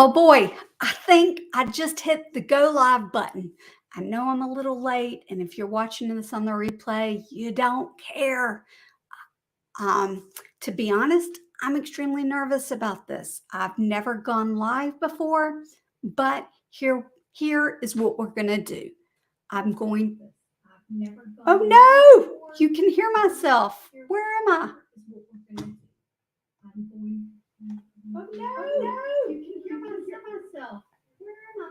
Oh boy, I think I just hit the go live button. I know I'm a little late, and if you're watching this on the replay, you don't care. To be honest, I'm extremely nervous about this. I've never gone live before, but here is what we're gonna do. I'm going. Oh no! You can hear myself. Where am I? Oh no! You can hear myself. Where am I?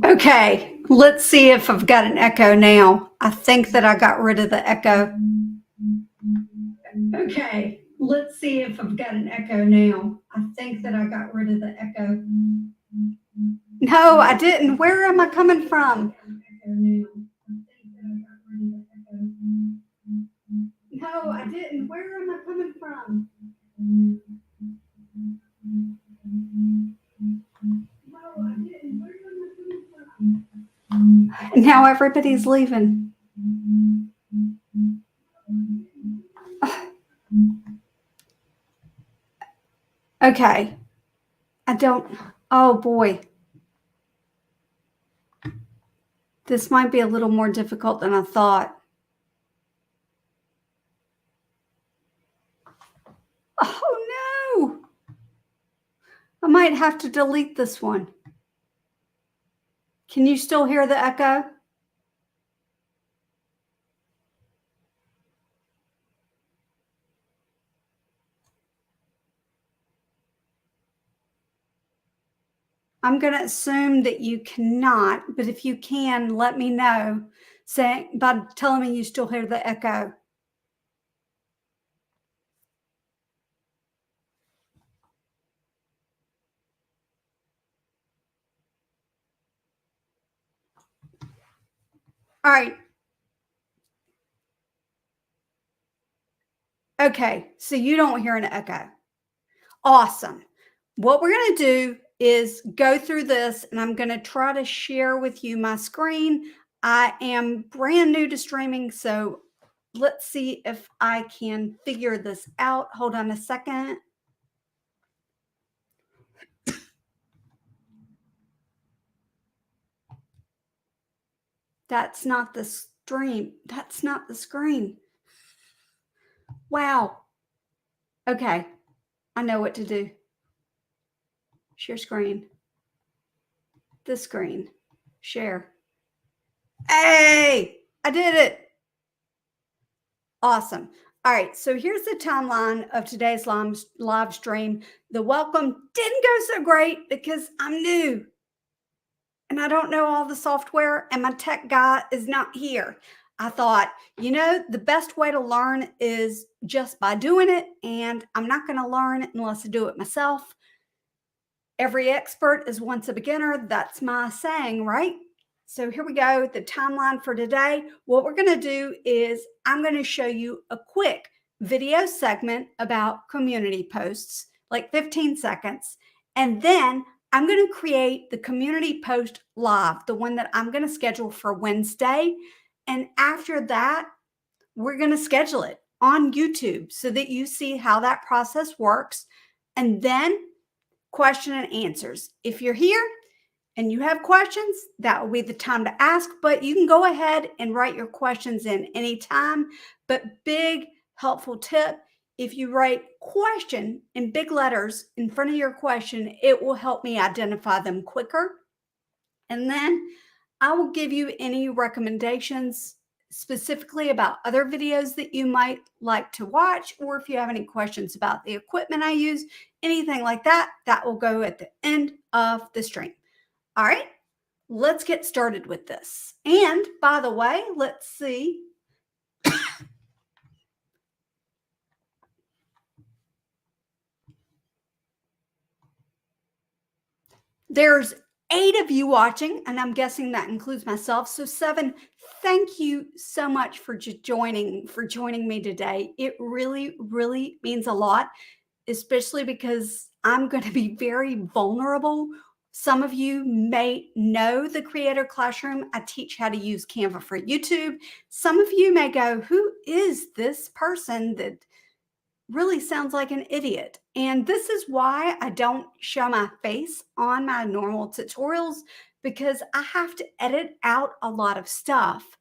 Okay, let's see if I've got an echo now. I think that I got rid of the echo. Okay, let's see if I've got an echo now. I think that I got rid of the echo. No, I didn't. Where am I coming from? No, I didn't. Where am I coming from? Now everybody's leaving. Okay. Oh boy. This might be a little more difficult than I thought. Oh no. I might have to delete this one. Can you still hear the echo? I'm going to assume that you cannot, but if you can, let me know by telling me you still hear the echo. All right. Okay, so you don't hear an echo. Awesome. What we're going to do is go through this, and I'm going to try to share with you my screen. I am brand new to streaming, so let's see if I can figure this out. Hold on a second. That's not the stream. That's not the screen. Wow. Okay. I know what to do. Share screen. This screen. Share. Hey, I did it. Awesome. All right, so here's the timeline of today's live stream. The welcome didn't go so great because I'm new and I don't know all the software, and my tech guy is not here. I thought, the best way to learn is just by doing it, and I'm not going to learn unless I do it myself. Every expert is once a beginner. That's my saying, right? So here we go, the timeline for today. What we're going to do is I'm going to show you a quick video segment about community posts, like 15 seconds. And then I'm going to create the community post live, the one that I'm going to schedule for Wednesday. And after that, we're going to schedule it on YouTube so that you see how that process works. And then question and answers. If you're here and you have questions, that will be the time to ask, but you can go ahead and write your questions in anytime. But big helpful tip, if you write question in big letters in front of your question, it will help me identify them quicker. And then I will give you any recommendations specifically about other videos that you might like to watch, or if you have any questions about the equipment I use, anything like that, that will go at the end of the stream. All right, let's get started with this. And by the way, let's see. There's 8 of you watching, and I'm guessing that includes myself. So 7, thank you so much for joining me today. It really, really means a lot, especially because I'm going to be very vulnerable Some of you may know the Creator Classroom. I teach how to use Canva for YouTube. Some of you may go, who is this person that really sounds like an idiot? And this is why I don't show my face on my normal tutorials, because I have to edit out a lot of stuff.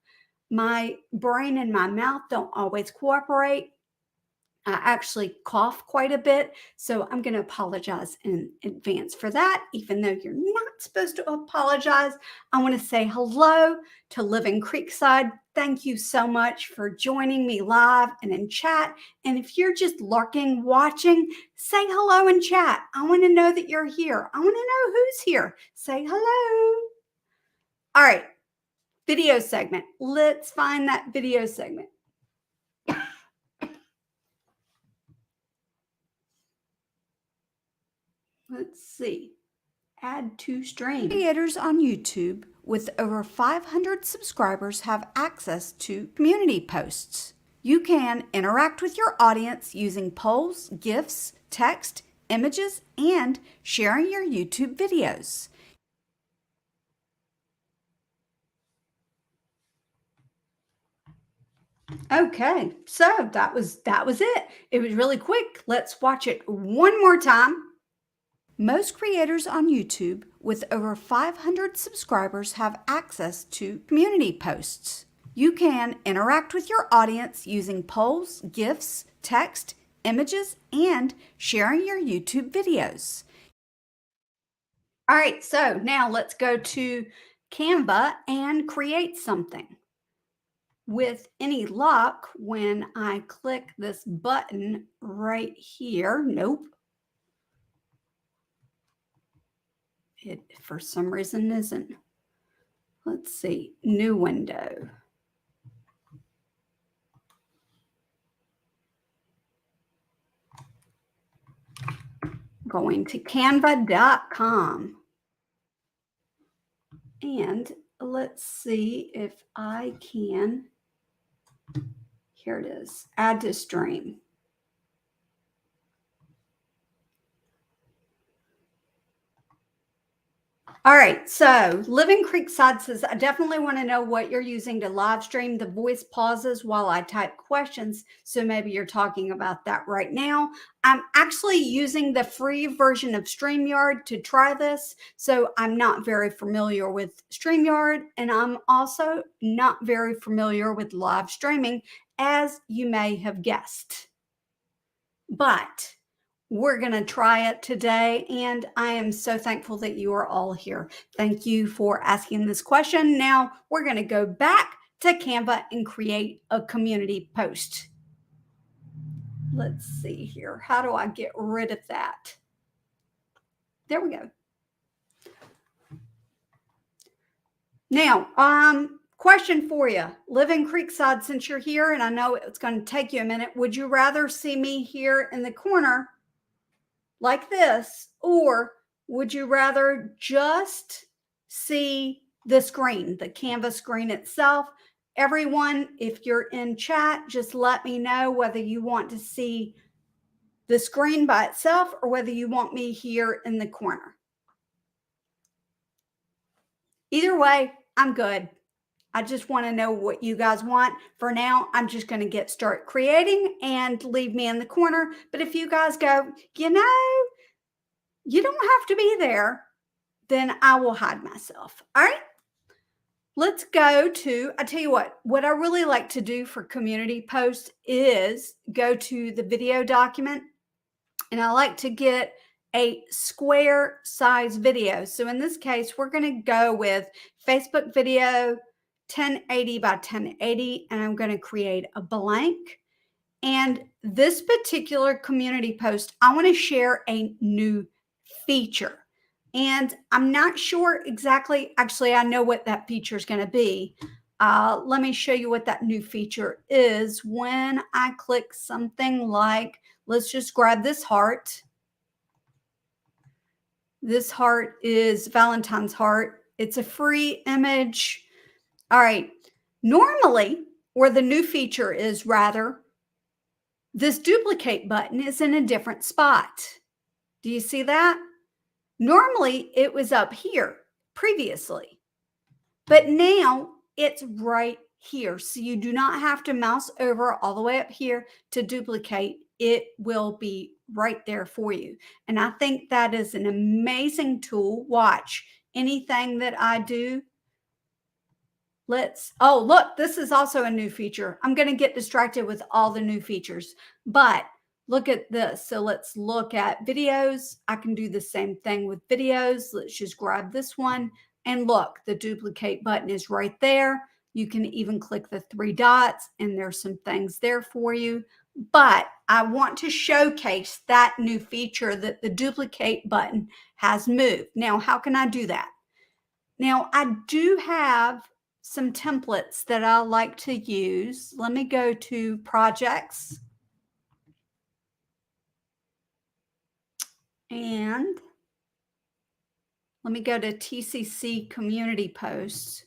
My brain and my mouth don't always cooperate. I actually cough quite a bit, so I'm going to apologize in advance for that. Even though you're not supposed to apologize, I want to say hello to Living Creekside. Thank you so much for joining me live and in chat. And if you're just lurking, watching, say hello in chat. I want to know that you're here. I want to know who's here. Say hello. All right, video segment. Let's find that video segment. Let's see. Add to stream. Creators on YouTube with over 500 subscribers have access to community posts. You can interact with your audience using polls, GIFs, text, images, and sharing your YouTube videos. Okay, so that was it. It was really quick. Let's watch it one more time. Most creators on YouTube with over 500 subscribers have access to community posts. You can interact with your audience using polls, GIFs, text, images, and sharing your YouTube videos. All right, so now let's go to Canva and create something. With any luck, when I click this button right here, nope. It, for some reason, isn't. Let's see, new window. Going to canva.com. And let's see if I can, here it is, add to stream. All right, so Living Creekside says, I definitely want to know what you're using to live stream. The voice pauses while I type questions, so maybe you're talking about that right now. I'm actually using the free version of StreamYard to try this, so I'm not very familiar with StreamYard, and I'm also not very familiar with live streaming, as you may have guessed. But we're going to try it today, and I am so thankful that you are all here. Thank you for asking this question. Now we're going to go back to Canva and create a community post. Let's see here. How do I get rid of that? There we go. Now, question for you. Living Creekside, since you're here, and I know it's going to take you a minute, would you rather see me here in the corner like this, or would you rather just see the screen, the Canva screen itself? Everyone, if you're in chat, just let me know whether you want to see the screen by itself or whether you want me here in the corner. Either way, I'm good. I just want to know what you guys want. For now, I'm just going to start creating and leave me in the corner. But if you guys go, you know, you don't have to be there, then I will hide myself. All right. Let's go to, I tell you what I really like to do for community posts is go to the video document, and I like to get a square size video. So in this case, we're going to go with Facebook video 1080 by 1080, and I'm going to create a blank. And this particular community post, I want to share a new feature. And I'm not sure exactly, actually, I know what that feature is going to be. Let me show you what that new feature is. When I click something like, let's just grab this heart. This heart is Valentine's heart. It's a free image. All right. Normally, where the new feature is, rather, this duplicate button is in a different spot. Do you see that? Normally it was up here previously, but now it's right here. So you do not have to mouse over all the way up here to duplicate. It will be right there for you. And I think that is an amazing tool. Watch anything that I do. Oh, look, this is also a new feature. I'm going to get distracted with all the new features, but look at this. So let's look at videos. I can do the same thing with videos. Let's just grab this one and look, the duplicate button is right there. You can even click the three dots and there's some things there for you. But I want to showcase that new feature that the duplicate button has moved. Now, how can I do that? Now, I do have some templates that I like to use. Let me go to projects and let me go to TCC community posts.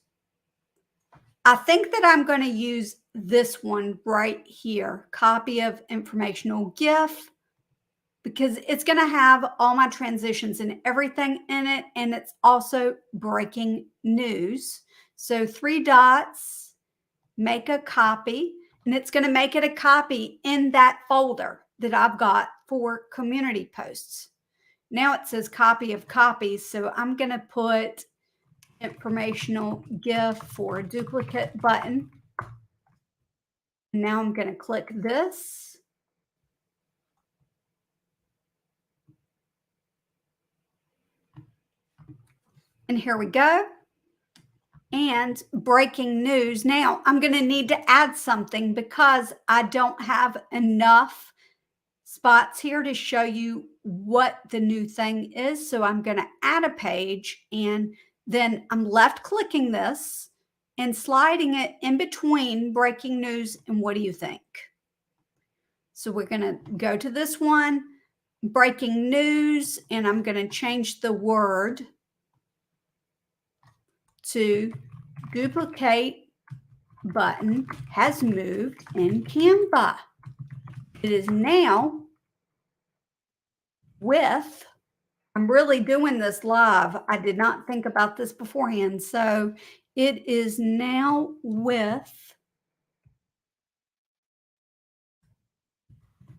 I think that I'm going to use this one right here, copy of informational GIF, because it's going to have all my transitions and everything in it. And it's also breaking news. So three dots, make a copy, and it's going to make it a copy in that folder that I've got for community posts. Now it says copy of copies. So I'm going to put informational GIF for duplicate button. Now I'm going to click this. And here we go. And breaking news. Now I'm going to need to add something because I don't have enough spots here to show you what the new thing is. So I'm going to add a page and then I'm left clicking this and sliding it in between breaking news and what do you think? So we're going to go to this one, breaking news, and I'm going to change the word to duplicate button has moved in Canva. It is now with, I'm really doing this live. I did not think about this beforehand. So it is now with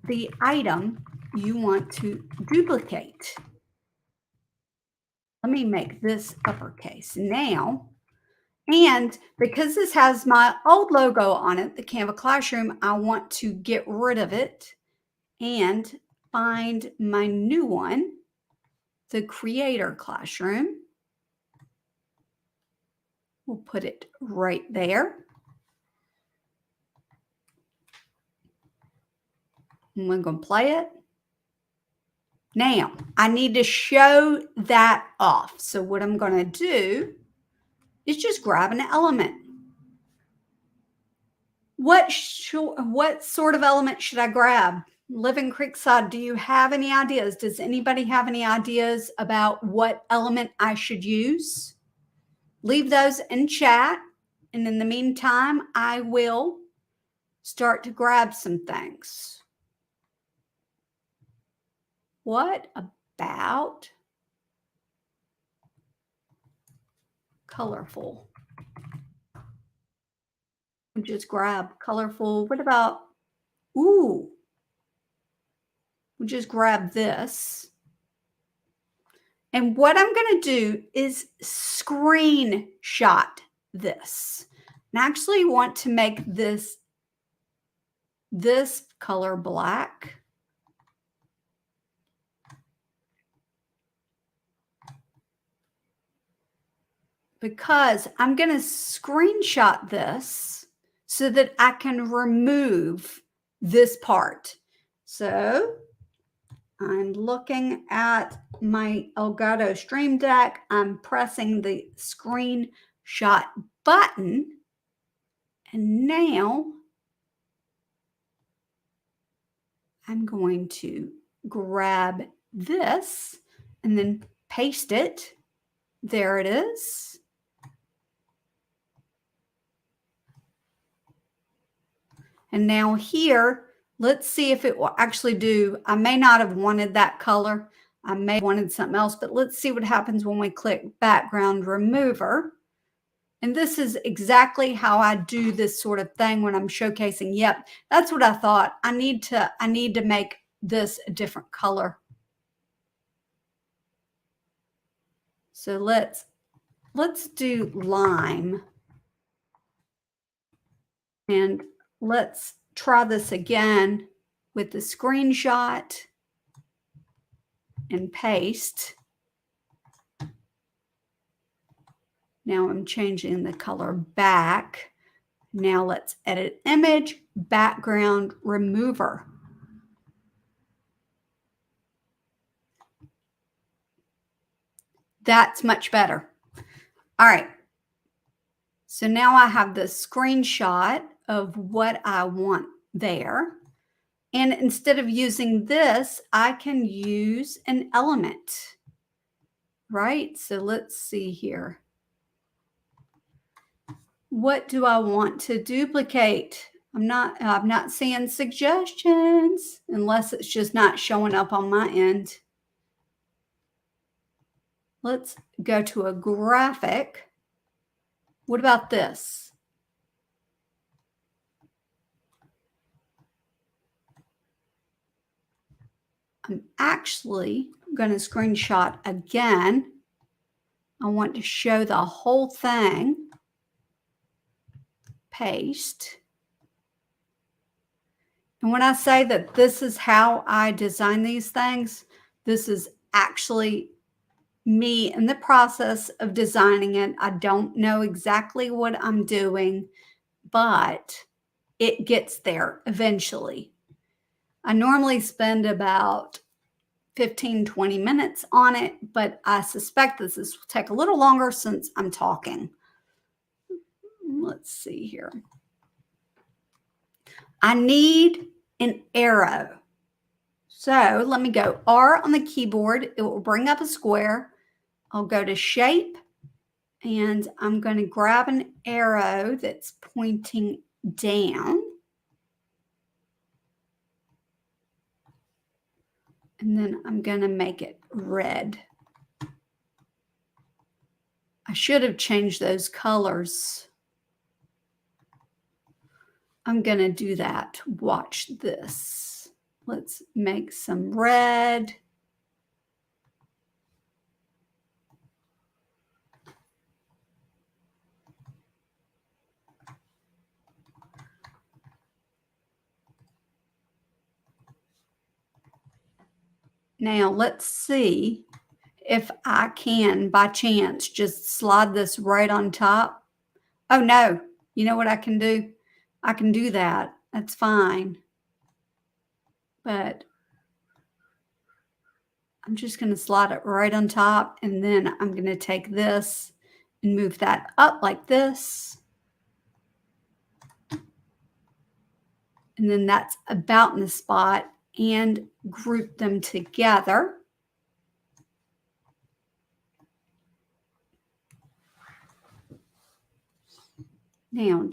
the item you want to duplicate. Let me make this uppercase now. And because this has my old logo on it, the Canva Classroom, I want to get rid of it and find my new one, the Creator Classroom. We'll put it right there. And we're going to play it. Now, I need to show that off. So what I'm going to do is just grab an element. What sort of element should I grab? Living Creekside, do you have any ideas? Does anybody have any ideas about what element I should use? Leave those in chat. And in the meantime, I will start to grab some things. What about colorful? Just grab colorful. What about, ooh, we'll just grab this. And what I'm going to do is screenshot this. And I actually want to make this color black. Because I'm going to screenshot this so that I can remove this part. So I'm looking at my Elgato Stream Deck. I'm pressing the screenshot button. And now I'm going to grab this and then paste it. There it is. And now here, let's see if it will actually do. I may not have wanted that color. I may have wanted something else, but let's see what happens when we click background remover. And this is exactly how I do this sort of thing when I'm showcasing. Yep, that's what I thought. I need to make this a different color. So let's do lime. And let's try this again with the screenshot and paste. Now I'm changing the color back. Now let's edit image, background remover. That's much better. All right. So now I have the screenshot of what I want there. And instead of using this, I can use an element, right? So let's see here. What do I want to duplicate? I'm not seeing suggestions unless it's just not showing up on my end. Let's go to a graphic. What about this? I'm actually going to screenshot again. I want to show the whole thing. Paste. And when I say that this is how I design these things, this is actually me in the process of designing it. I don't know exactly what I'm doing, but it gets there eventually. I normally spend about 15-20 minutes on it, but I suspect this will take a little longer since I'm talking. Let's see here. I need an arrow. So let me go R on the keyboard. It will bring up a square. I'll go to shape and I'm going to grab an arrow that's pointing down. And then I'm going to make it red. I should have changed those colors. I'm going to do that. Watch this. Let's make some red. Now let's see if I can, by chance, just slide this right on top. Oh no, you know what I can do? I can do that. That's fine. But I'm just going to slide it right on top, and then I'm going to take this and move that up like this. And then that's about in the spot, and group them together. Now,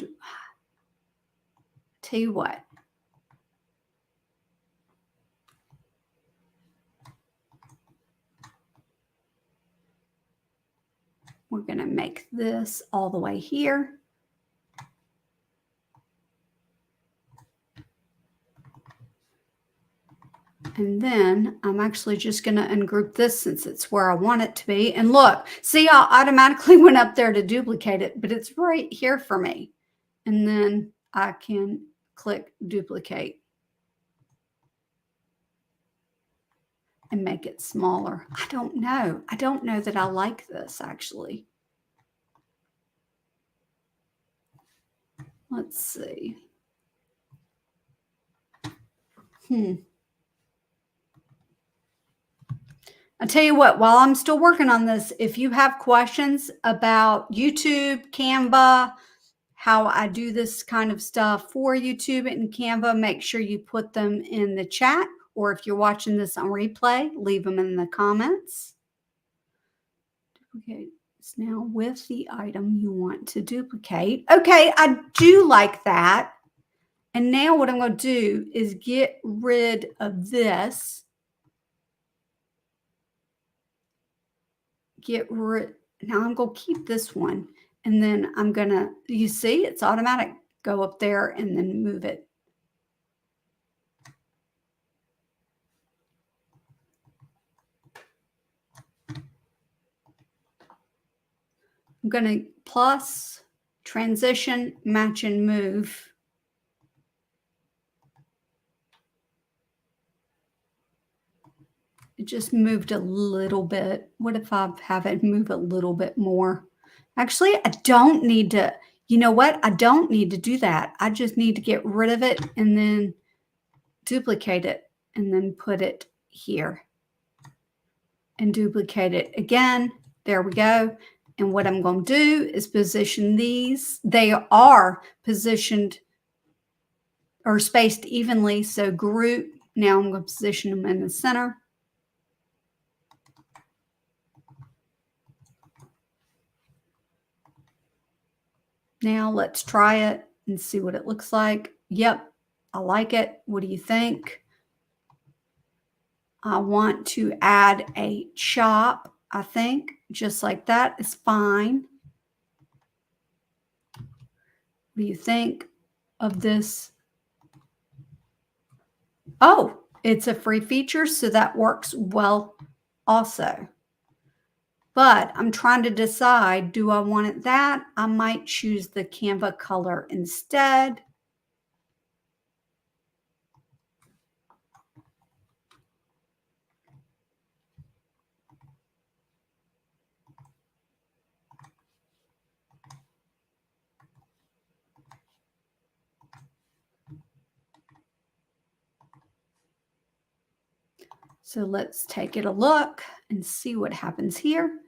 tell you what. We're going to make this all the way here. And then I'm actually just going to ungroup this since it's where I want it to be. And look, see, I automatically went up there to duplicate it, but it's right here for me. And then I can click duplicate and make it smaller. I don't know. I don't know that I like this actually. Let's see. I'll tell you what, while I'm still working on this, if you have questions about YouTube, Canva, how I do this kind of stuff for YouTube and Canva, make sure you put them in the chat. Or if you're watching this on replay, leave them in the comments. Duplicate this now with the item you want to duplicate. Okay, I do like that. And now what I'm going to do is get rid of this. get rid. Now I'm going to keep this one. And then I'm going to, you see, it's automatic. Go up there and then move it. I'm going to plus, transition, match and move. It just moved a little bit. What if I have it move a little bit more? Actually, I don't need to, you know what? I don't need to do that. I just need to get rid of it and then duplicate it and then put it here and duplicate it again. There we go. And what I'm going to do is position these. They are positioned or spaced evenly. So group. Now I'm going to position them in the center. Now let's try it and see what it looks like. Yep, I like it. What do you think? I want to add a chop, I think. Just like that is fine. What do you think of this? Oh, it's a free feature, so that works well also. But I'm trying to decide, do I want it that? I might choose the Canva color instead. So let's take it a look and see what happens here.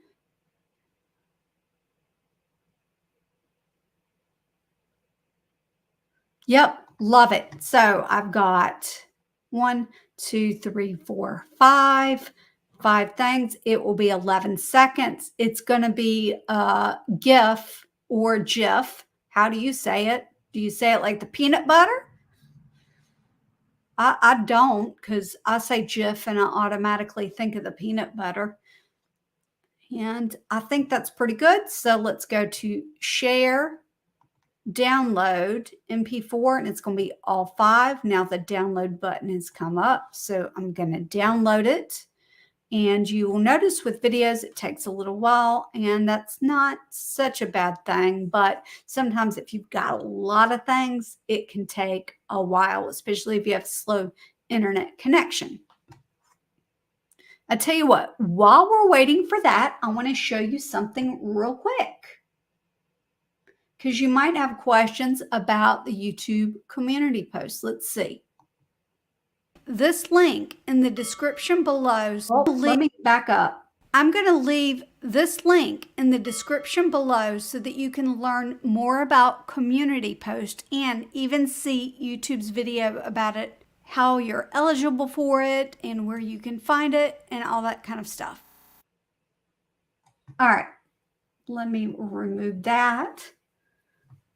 Yep, love it. So I've got 1, 2, 3, 4, 5 things. It will be 11 seconds. It's going to be a GIF or GIF. How do you say it? Do you say it like the peanut butter? I don't, because I say GIF and I automatically think of the peanut butter. And I think that's pretty good. So let's go to share, download MP4, and it's going to be all 5. Now the download button has come up. So I'm going to download it. And you will notice with videos, it takes a little while, and that's not such a bad thing. But sometimes if you've got a lot of things, it can take a while, especially if you have slow internet connection. I tell you what, while we're waiting for that, I want to show you something real quick, because you might have questions about the YouTube community post. Let's see. This link in the description below. Let me back up. I'm going to leave this link in the description below so that you can learn more about community post and even see YouTube's video about it, how you're eligible for it and where you can find it and all that kind of stuff. All right, let me remove that.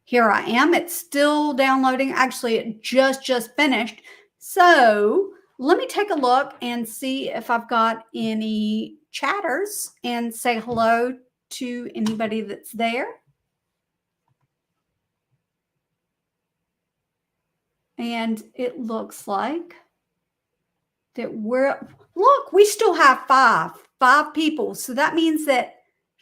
Here I am. It's still downloading. Actually, it just finished. So let me take a look and see if I've got any chatters and say hello to anybody that's there. And it looks like that look, we still have five people. So that means that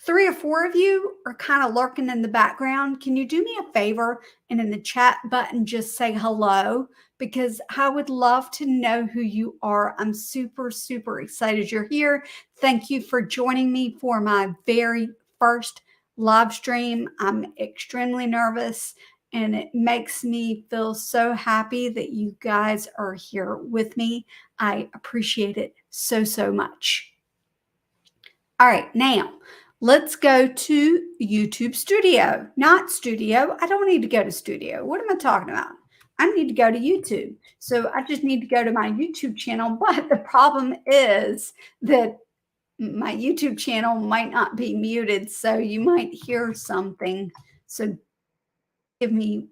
3 or 4 of you are kind of lurking in the background. Can you do me a favor and in the chat button just say hello? Because I would love to know who you are. I'm super excited you're here. Thank you for joining me for my very first live stream. I'm extremely nervous and it makes me feel so happy that you guys are here with me. I appreciate it so much. All right, now let's go to YouTube Studio, not Studio. I don't need to go to Studio. What am I talking about? I need to go to YouTube. So I just need to go to my YouTube channel. But the problem is that my YouTube channel might not be muted. So you might hear something. So give me,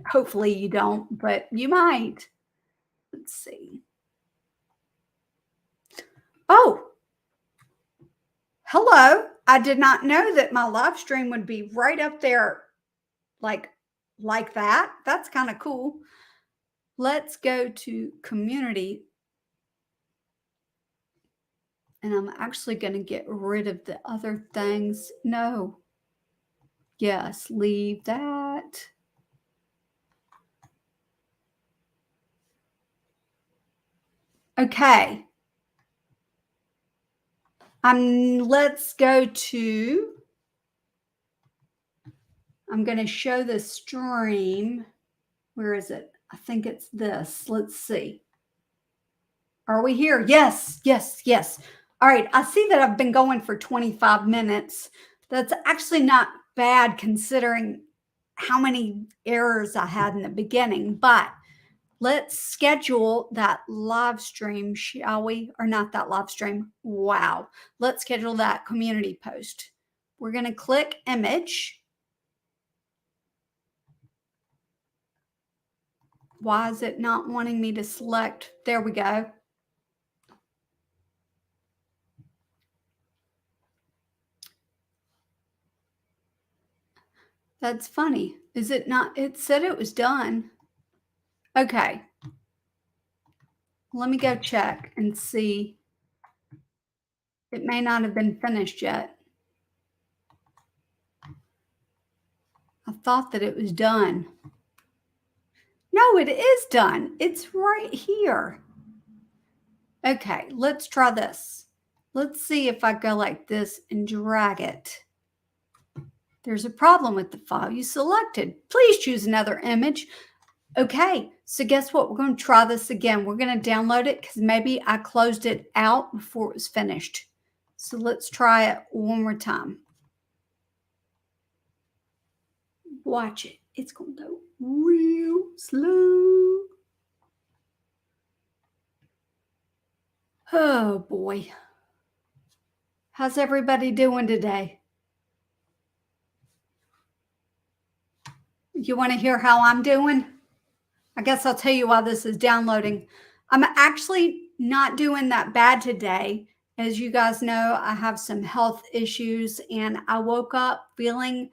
hopefully you don't, but you might. Let's see. Oh, Hello. I did not know that my live stream would be right up there like like that. That's kind of cool. Let's go to community. And I'm actually going to get rid of the other things. No. Yes, leave that. Okay. Let's go to, I'm going to show the stream. Where is it? I think it's this. Let's see. Are we here? Yes, yes, yes. All right. I see that I've been going for 25 minutes. That's actually not bad considering how many errors I had in the beginning, but let's schedule that live stream, shall we? Or not that live stream. Wow. Let's schedule that community post. We're going to click image. Why is it not wanting me to select? There we go. That's funny. Is it not? It said it was done. Okay. Let me go check and see. It may not have been finished yet. I thought that it was done. No, it is done. It's right here. Okay, let's try this. Let's see if I go like this and drag it. There's a problem with the file you selected. Please choose another image. Okay, so guess what? We're going to try this again. We're going to download it because maybe I closed it out before it was finished. So let's try it one more time. Watch it. It's going to go real slow. Oh boy. How's everybody doing today? You want to hear how I'm doing? I guess I'll tell you while this is downloading. I'm actually not doing that bad today. As you guys know, I have some health issues and I woke up feeling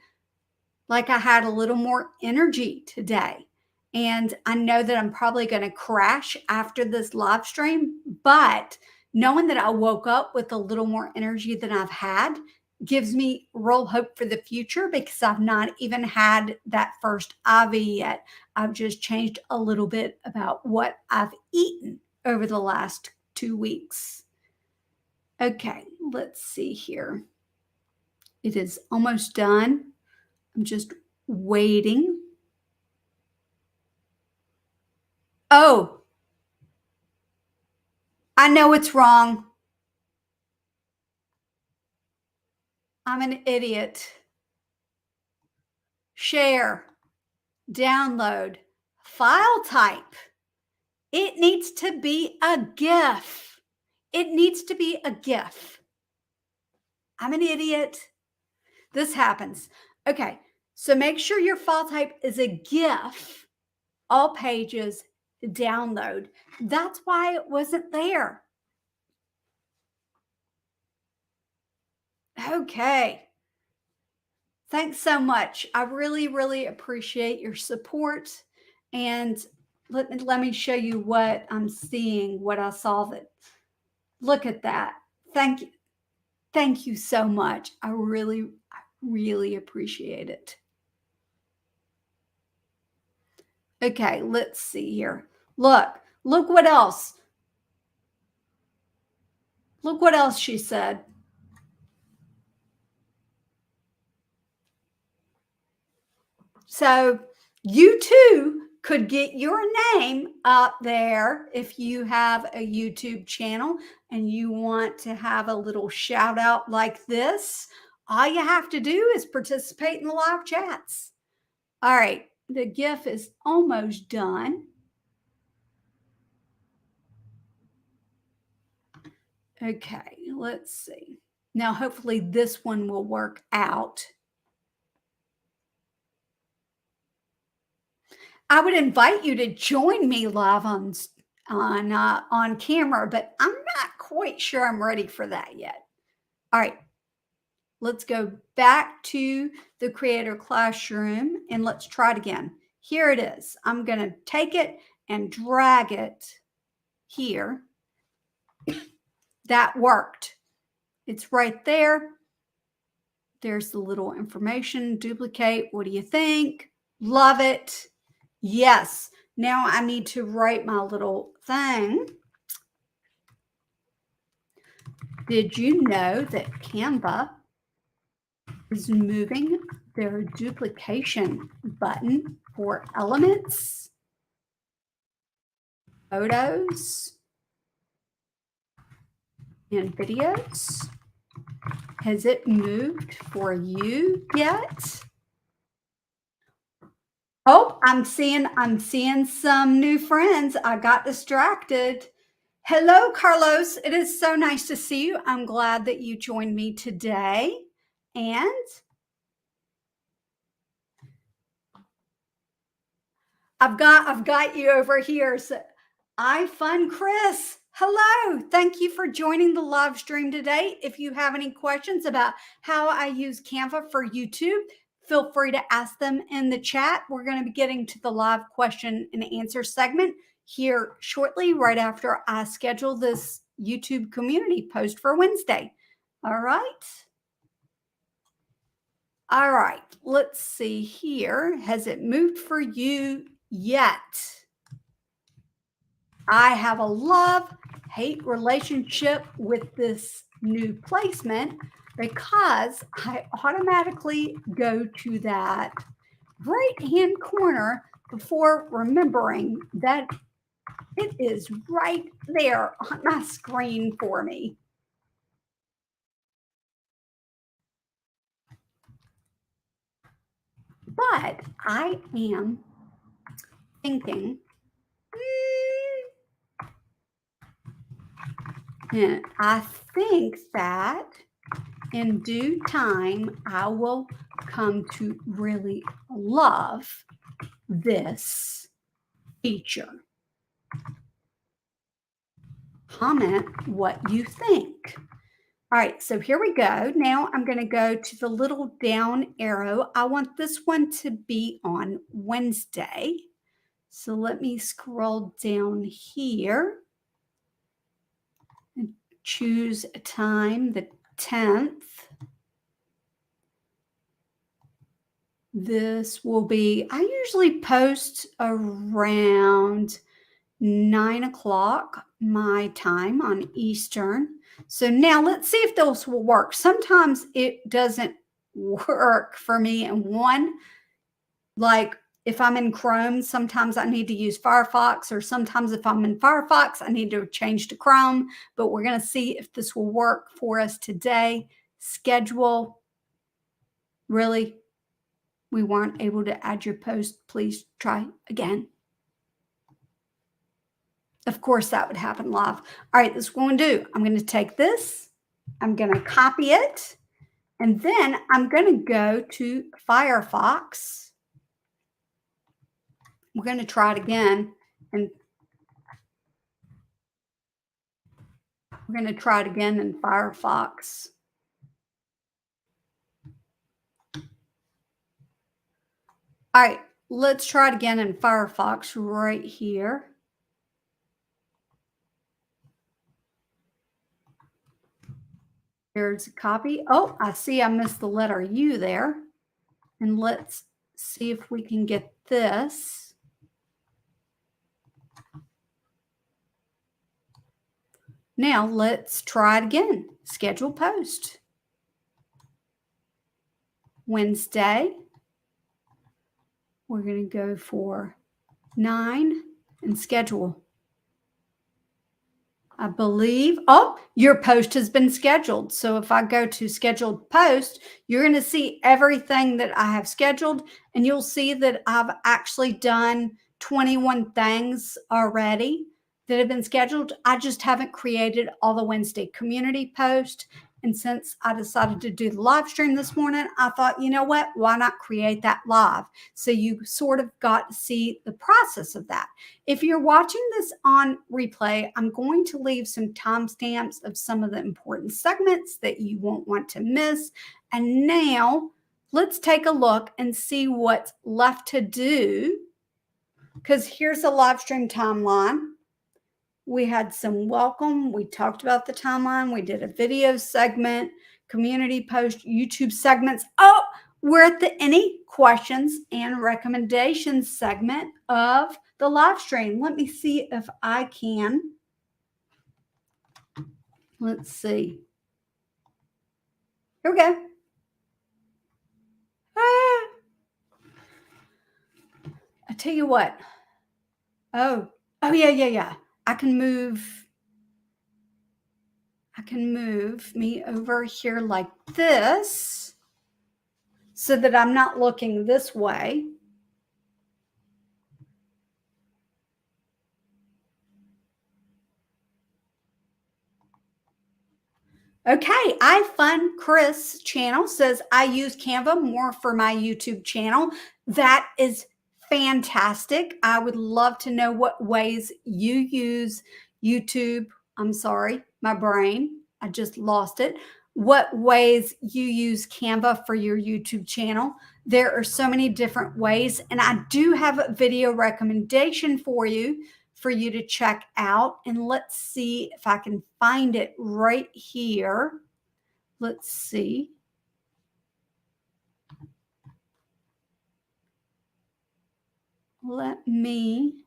like I had a little more energy today. And I know that I'm probably going to crash after this live stream, but knowing that I woke up with a little more energy than I've had gives me real hope for the future because I've not even had that first IV yet. I've just changed a little bit about what I've eaten over the last 2 weeks. Okay, let's see here. It is almost done. I'm just waiting. Oh, I know it's wrong. I'm an idiot. Share, download, file type. It needs to be a GIF. It needs to be a GIF. I'm an idiot. This happens. Okay, so make sure your file type is a GIF. All pages, download. That's why it wasn't there. Okay. Thanks so much. I really, really appreciate your support. And let me show you what I'm seeing, what I saw that. Look at that. Thank you. Thank you so much. I really appreciate it. Okay, let's see here. Look what else. Look what else she said. So you too could get your name up there if you have a YouTube channel and you want to have a little shout out like this. All you have to do is participate in the live chats. All right, the GIF is almost done. Okay, let's see. Now, hopefully this one will work out. I would invite you to join me live on camera, but I'm not quite sure I'm ready for that yet. All right, Let's go back to the Creator Classroom and let's try it again. Here it is. I'm going to take it and drag it here. That worked. It's right there. There's the little information, duplicate. What do you think? Love it. Yes. Now I need to write my little thing. Did you know that Canva is moving their duplication button for elements, photos, and videos? Has it moved for you yet? Oh, I'm seeing some new friends. I got distracted. Hello, Carlos. It is so nice to see you. I'm glad that you joined me today. And I've got you over here. So iFun Chris. Hello. Thank you for joining the live stream today. If you have any questions about how I use Canva for YouTube, feel free to ask them in the chat. We're going to be getting to the live question and answer segment here shortly, right after I schedule this YouTube community post for Wednesday. All right. All right. Let's see here. Has it moved for you yet? I have a love-hate relationship with this new placement because I automatically go to that right-hand corner before remembering that it is right there on my screen for me. But I am thinking, and I think that in due time, I will come to really love this feature. Comment what you think. All right, so here we go. Now I'm going to go to the little down arrow. I want this one to be on Wednesday. So let me scroll down here and choose a time, the 10th. This will be, I usually post around 9 o'clock my time on Eastern. So now let's see if those will work. Sometimes it doesn't work for me. And one, like if I'm in Chrome, sometimes I need to use Firefox, or sometimes if I'm in Firefox, I need to change to Chrome. But we're going to see if this will work for us today. Schedule. Really? We weren't able to add your post. Please try again. Of course, that would happen live. All right, this is what I'm going to do. I'm going to take this. I'm going to copy it. And then I'm going to go to Firefox. We're going to try it again. And we're going to try it again in Firefox. All right, let's try it again in Firefox right here. Here's a copy. Oh, I see I missed the letter U there. And let's see if we can get this. Now let's try it again. Schedule post. Wednesday. We're going to go for 9 and schedule. I believe, oh, your post has been scheduled. So if I go to scheduled post, you're going to see everything that I have scheduled, and you'll see that I've actually done 21 things already that have been scheduled. I just haven't created all the Wednesday community posts. And since I decided to do the live stream this morning, I thought, you know what? Why not create that live? So you sort of got to see the process of that. If you're watching this on replay, I'm going to leave some timestamps of some of the important segments that you won't want to miss, And now let's take a look and see what's left to do, because here's a live stream timeline. We had some welcome. We talked about the timeline. We did a video segment, community post, YouTube segments. Oh, we're at the any questions and recommendations segment of the live stream. Let me see if I can. Let's see. Here we go. I tell you what. Oh, yeah. I can move me over here like this so that I'm not looking this way. Okay, Chris channel says I use Canva more for my YouTube channel. That is fantastic. I would love to know what ways you use YouTube. I'm sorry, my brain, I just lost it. What ways you use Canva for your YouTube channel. There are so many different ways, and I do have a video recommendation for you to check out. And let's see if I can find it right here. Let's see. Let me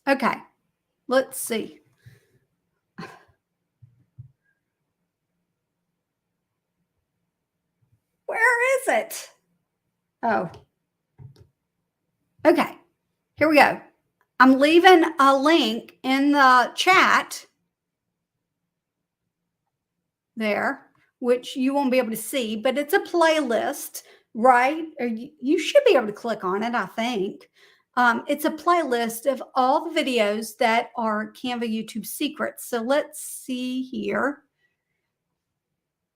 okay, let's see. Where is it? Oh, okay, here we go. I'm leaving a link in the chat there, which you won't be able to see, but it's a playlist, right? Or you should be able to click on it, I think. It's a playlist of all the videos that are Canva YouTube secrets. So let's see here.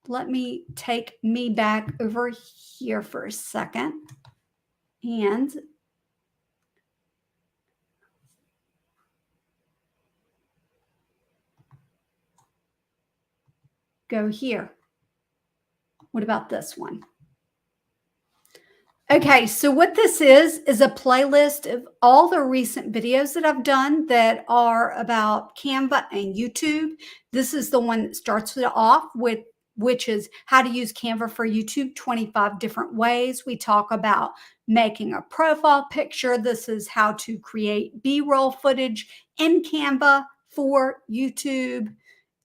Let me take me back over here for a second and go here. What about this one? Okay, so what this is a playlist of all the recent videos that I've done that are about Canva and YouTube. This is the one that starts it off with, which is how to use Canva for YouTube, 25 different ways. We talk about making a profile picture. This is how to create B-roll footage in Canva for YouTube.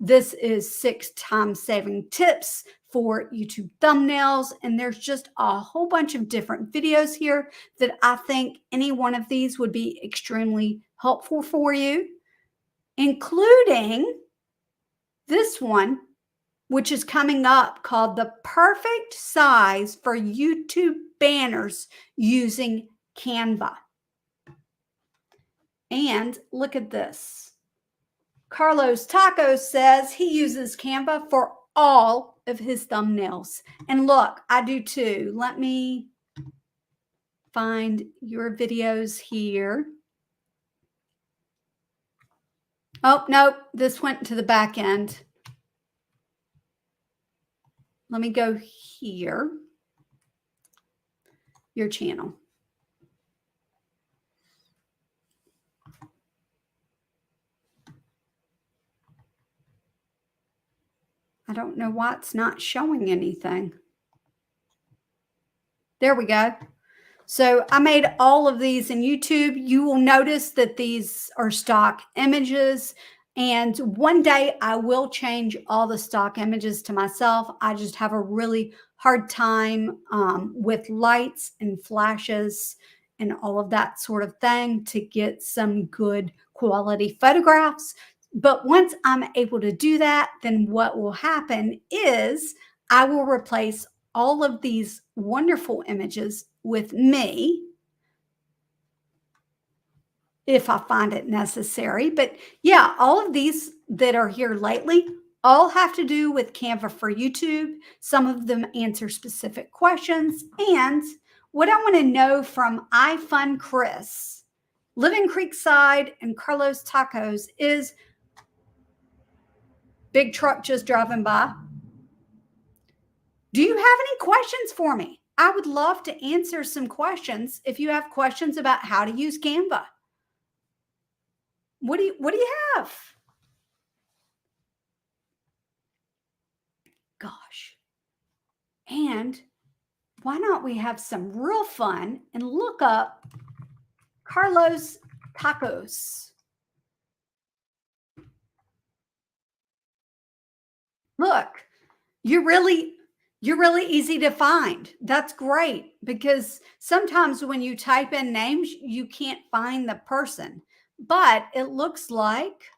This is 6 time-saving tips for YouTube thumbnails. And there's just a whole bunch of different videos here that I think any one of these would be extremely helpful for you, including this one, which is coming up, called The Perfect Size for YouTube Banners Using Canva. And look at this. Carlos Tacos says he uses Canva for all of his thumbnails. And look, I do too. Let me find your videos here. Oh, no, this went to the back end. Let me go here. Your channel. I don't know why it's not showing anything. There we go. So I made all of these in YouTube. You will notice that these are stock images. And one day I will change all the stock images to myself. I just have a really hard time with lights and flashes and all of that sort of thing to get some good quality photographs. But once I'm able to do that, then what will happen is I will replace all of these wonderful images with me if I find it necessary. But yeah, all of these that are here lately All have to do with Canva for YouTube. Some of them answer specific questions. And what I want to know from iFun Chris, Living Creekside, and Carlos Tacos is big truck just driving by. Do you have any questions for me? I would love to answer some questions if you have questions about how to use Canva. What do you have? Gosh. And why not we have some real fun and look up Carlos Tacos. Look, you're really easy to find. That's great because sometimes when you type in names, you can't find the person. But it looks like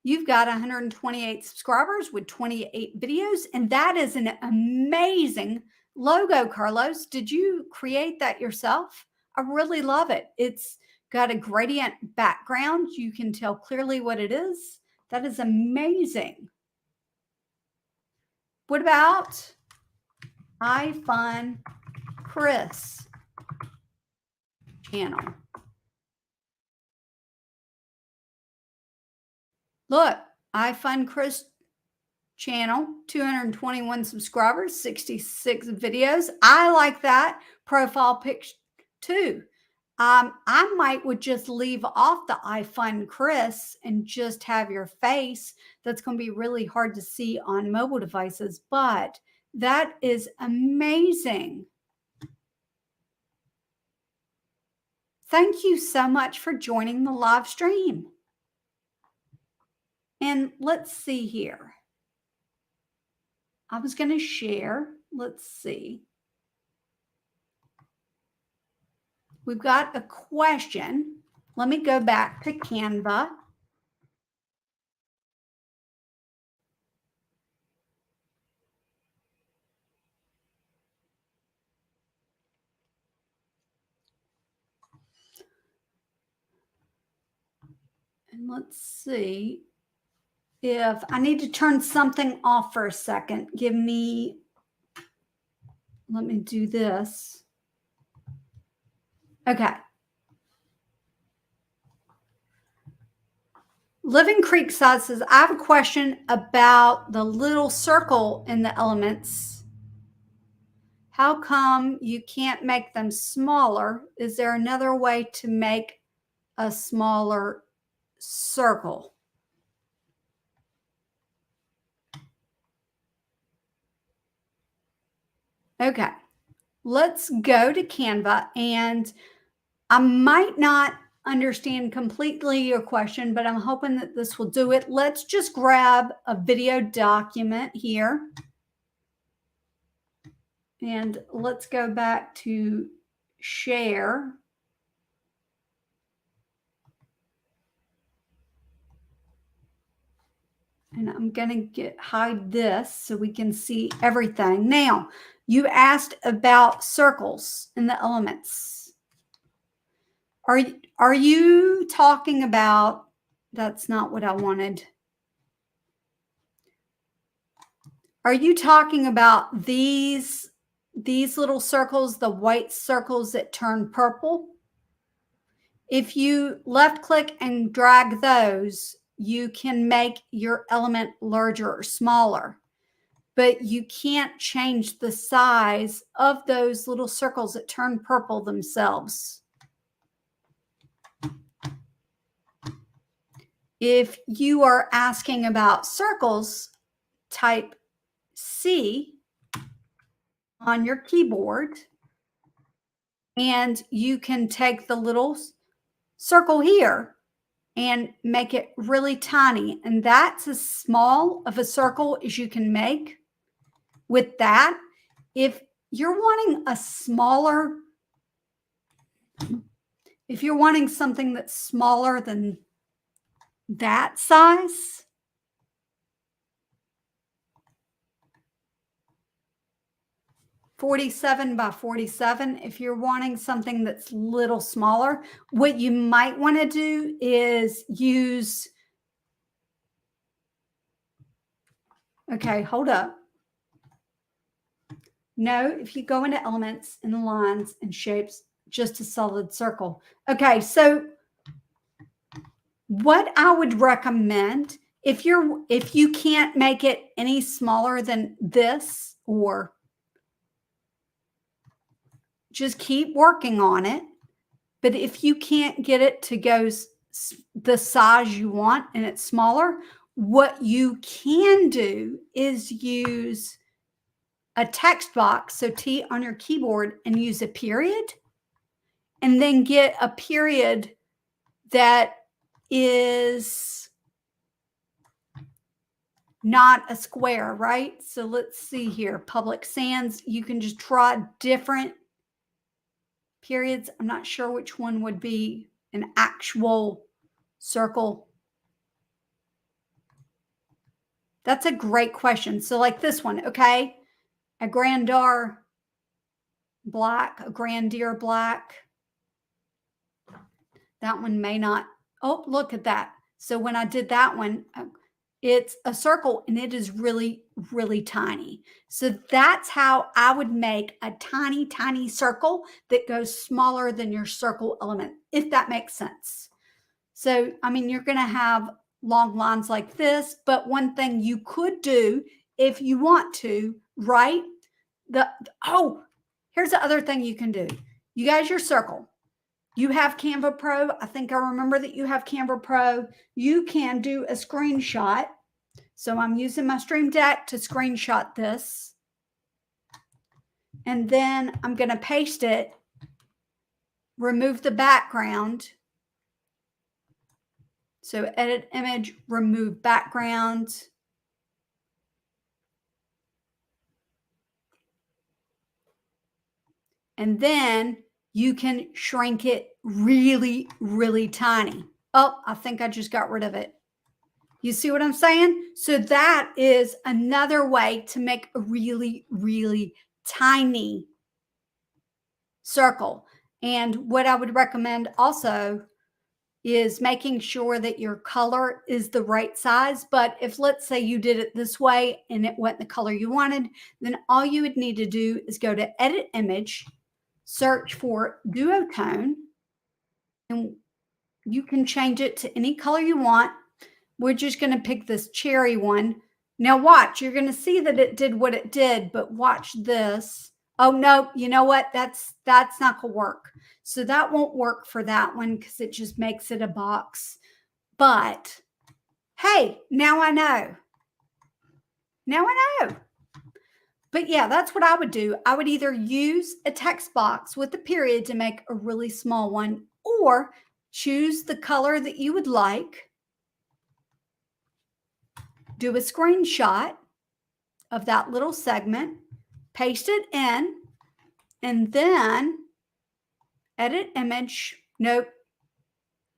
you've got 128 subscribers with 28 videos, and that is an amazing logo, Carlos. Did you create that yourself? I really love it. It's got a gradient background. You can tell clearly what it is. That is amazing. What about iFun Chris channel? Look, iFun Chris channel, 221 subscribers, 66 videos. I like that profile picture too. I would just leave off the iFun Chris and just have your face. That's going to be really hard to see on mobile devices, but that is amazing. Thank you so much for joining the live stream. And let's see here. I was going to share. Let's see. We've got a question. Let me go back to Canva. And let's see if I need to turn something off for a second. Let me do this. Okay. Living Creekside says, I have a question about the little circle in the elements. How come you can't make them smaller? Is there another way to make a smaller circle? Okay, let's go to Canva, and I might not understand completely your question, but I'm hoping that this will do it. Let's just grab a video document here. And let's go back to share. And I'm going to hide this so we can see everything. Now, you asked about circles in the elements. Are you talking about, that's not what I wanted. Are you talking about these little circles, the white circles that turn purple? If you left click and drag those, you can make your element larger or smaller, but you can't change the size of those little circles that turn purple themselves. If you are asking about circles, type C on your keyboard, and you can take the little circle here and make it really tiny. And that's as small of a circle as you can make with that. If you're wanting a smaller, if you're wanting something that's smaller than that size, (47 by 47), if you're wanting something that's a little smaller, what you might want to do is use Okay, hold up. No, if you go into elements and the lines and shapes, just a solid circle. Okay, so what I would recommend if you can't make it any smaller than this, or just keep working on it. But if you can't get it to go the size you want and it's smaller, what you can do is use a text box, so T on your keyboard, and use a period, and then get a period that is not a square, right? So let's see here. Public Sans, you can just try different periods. I'm not sure which one would be an actual circle. That's a great question. So like this one, okay? A grandeur black, a grandeur black. That one may not. Oh, look at that. So when I did that one, it's a circle and it is really, really tiny. So that's how I would make a tiny, tiny circle that goes smaller than your circle element, if that makes sense. So, I mean, you're going to have long lines like this, but one thing you could do if you want to, right? Here's the other thing you can do. You guys, your circle. You have Canva Pro. I think I remember that you have Canva Pro. You can do a screenshot. So I'm using my Stream Deck to screenshot this. And then I'm going to paste it, remove the background. So edit image, remove background. And then you can shrink it really, really tiny. Oh, I think I just got rid of it. You see what I'm saying? So that is another way to make a really, really tiny circle. And what I would recommend also is making sure that your color is the right size. But if, let's say, you did it this way and it wasn't the color you wanted, then all you would need to do is go to edit image, search for duotone, and you can change it to any color you want. We're just going to pick this cherry one. Now watch, you're going to see that it did what it did, but watch this. Oh no, you know what? That's not going to work. So that won't work for that one because it just makes it a box. But hey, now I know. Now I know. But yeah, that's what I would do. I would either use a text box with a period to make a really small one, or choose the color that you would like, do a screenshot of that little segment, paste it in, and then edit image. Nope.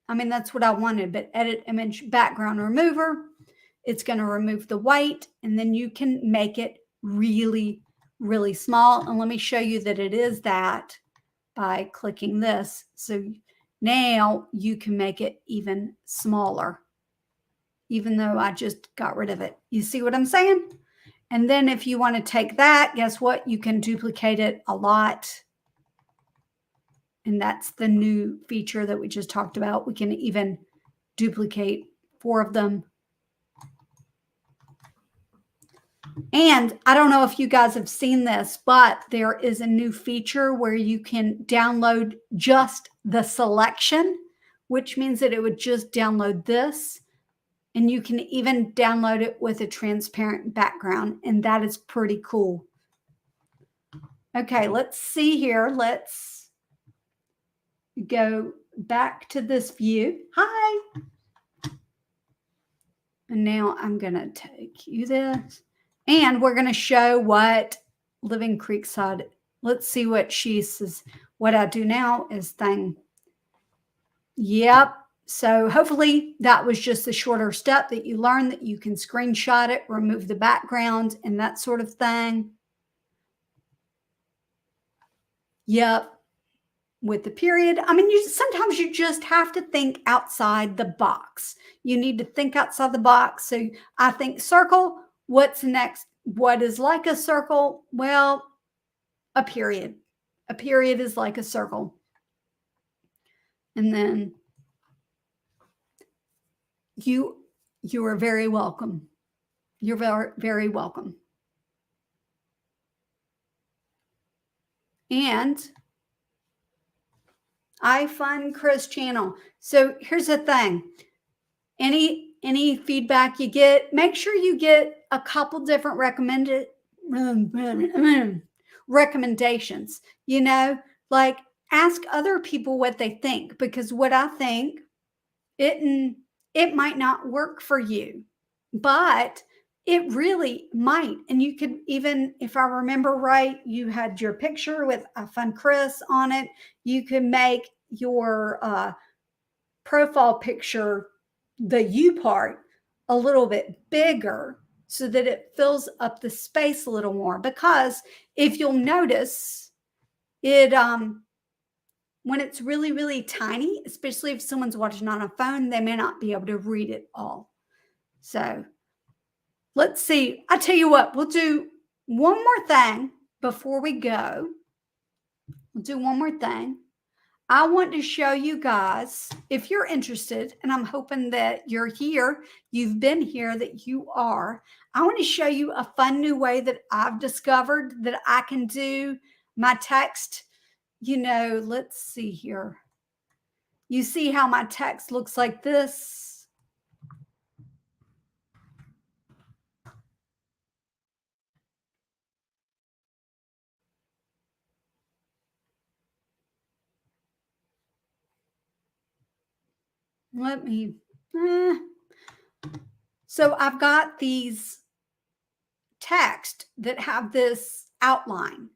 I mean, that's what I wanted, but edit image background remover. It's going to remove the white, and then you can make it really, really small. And let me show you that it is that by clicking this. So now you can make it even smaller, even though I just got rid of it. You see what I'm saying? And then if you want to take that, guess what? You can duplicate it a lot. And that's the new feature that we just talked about. We can even duplicate 4 of them. And I don't know if you guys have seen this, but there is a new feature where you can download just the selection, which means that it would just download this. And you can even download it with a transparent background. And that is pretty cool. Okay, let's see here. Let's go back to this view. Hi. And now I'm going to take you this. And we're going to show what Living Creekside, let's see what she says. What I do now is thing. Yep. So hopefully that was just a shorter step that you learned, that you can screenshot it, remove the background and that sort of thing. Yep. With the period. I mean, sometimes you just have to think outside the box. You need to think outside the box. So I think circle What's next? What is like a circle? Well, a period. A period is like a circle. And then you are very welcome. You're very, very welcome. And I fund Chris channel. So here's the thing. Any feedback you get, make sure you get a couple different recommendations. You know, like ask other people what they think, because what I think, it might not work for you, but it really might. And you could even, if I remember right, you had your picture with a fun Chris on it. You could make your profile picture, the you part, a little bit bigger so that it fills up the space a little more. Because if you'll notice, it when it's really, really tiny, especially if someone's watching on a phone, they may not be able to read it all. So let's see. I tell you what, we'll do one more thing before we go. We'll do one more thing. I want to show you guys, if you're interested, and I'm hoping that you're here, you've been here, that you are. I want to show you a fun new way that I've discovered that I can do my text. You know, let's see here. You see how my text looks like this? Let me, so I've got these text that have this outline.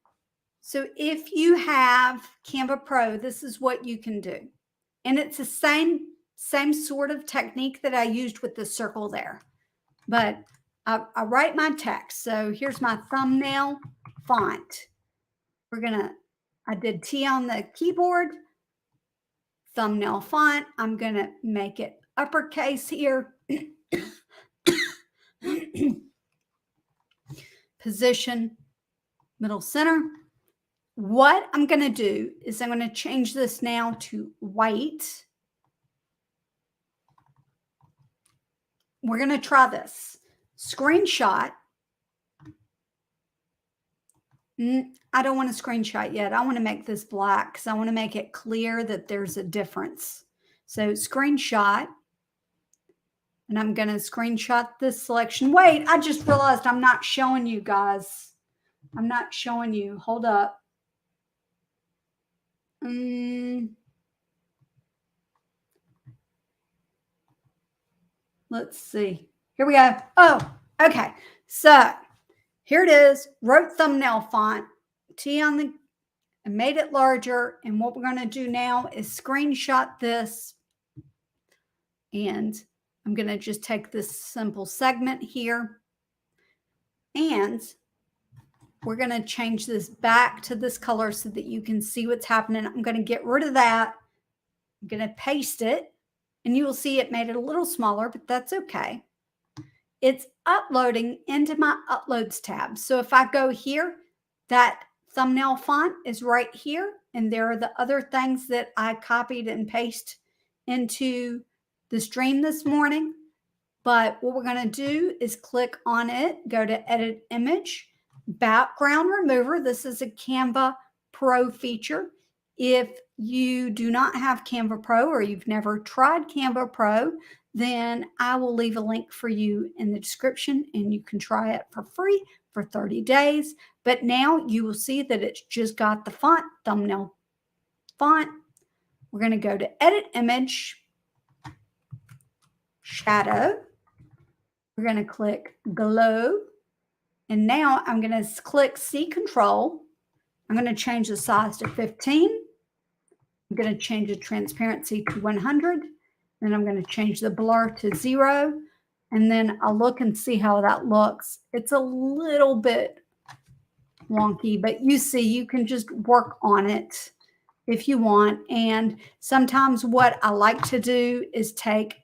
So if you have Canva Pro, this is what you can do. And it's the same sort of technique that I used with the circle there. But I write my text. So here's my thumbnail font. I did T on the keyboard, thumbnail font. I'm going to make it uppercase here. Position, middle center. What I'm going to do is I'm going to change this now to white. We're going to try this. Screenshot. I don't want to screenshot yet. I want to make this black because I want to make it clear that there's a difference. So screenshot. And I'm going to screenshot this selection. Wait, I just realized I'm not showing you guys. I'm not showing you. Hold up. Let's see. Here we go. Oh, okay. So here it is. Wrote thumbnail font. T on the, and made it larger. And what we're going to do now is screenshot this. And I'm going to just take this simple segment here. And we're going to change this back to this color so that you can see what's happening. I'm going to get rid of that. I'm going to paste it. And you will see it made it a little smaller, but that's okay. It's uploading into my Uploads tab. So if I go here, that thumbnail font is right here. And there are the other things that I copied and pasted into the stream this morning. But what we're going to do is click on it, go to Edit Image, Background Remover. This is a Canva Pro feature. If you do not have Canva Pro or you've never tried Canva Pro, then I will leave a link for you in the description and you can try it for free for 30 days. But now you will see that it's just got the font, thumbnail font. We're going to go to Edit Image, Shadow. We're going to click Glow. And now I'm going to click C Control. I'm going to change the size to 15. I'm going to change the transparency to 100. Then I'm going to change the blur to 0. And then I'll look and see how that looks. It's a little bit wonky, but you see, you can just work on it if you want. And sometimes what I like to do is take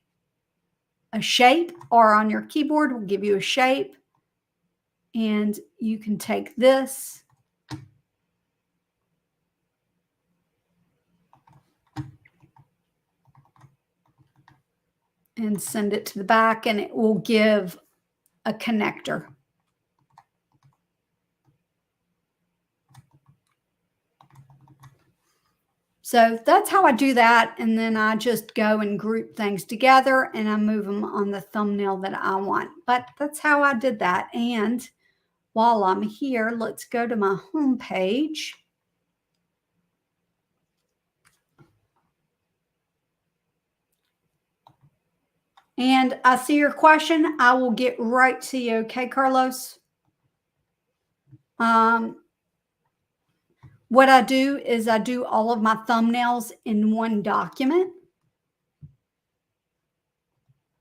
a shape, or on your keyboard will give you a shape, And you can take this and send it to the back, and it will give a connector. So that's how I do that. And then I just go and group things together and I move them on the thumbnail that I want. But that's how I did that. And while I'm here, let's go to my home page. And I see your question. I will get right to you. Okay, Carlos? What I do is I do all of my thumbnails in one document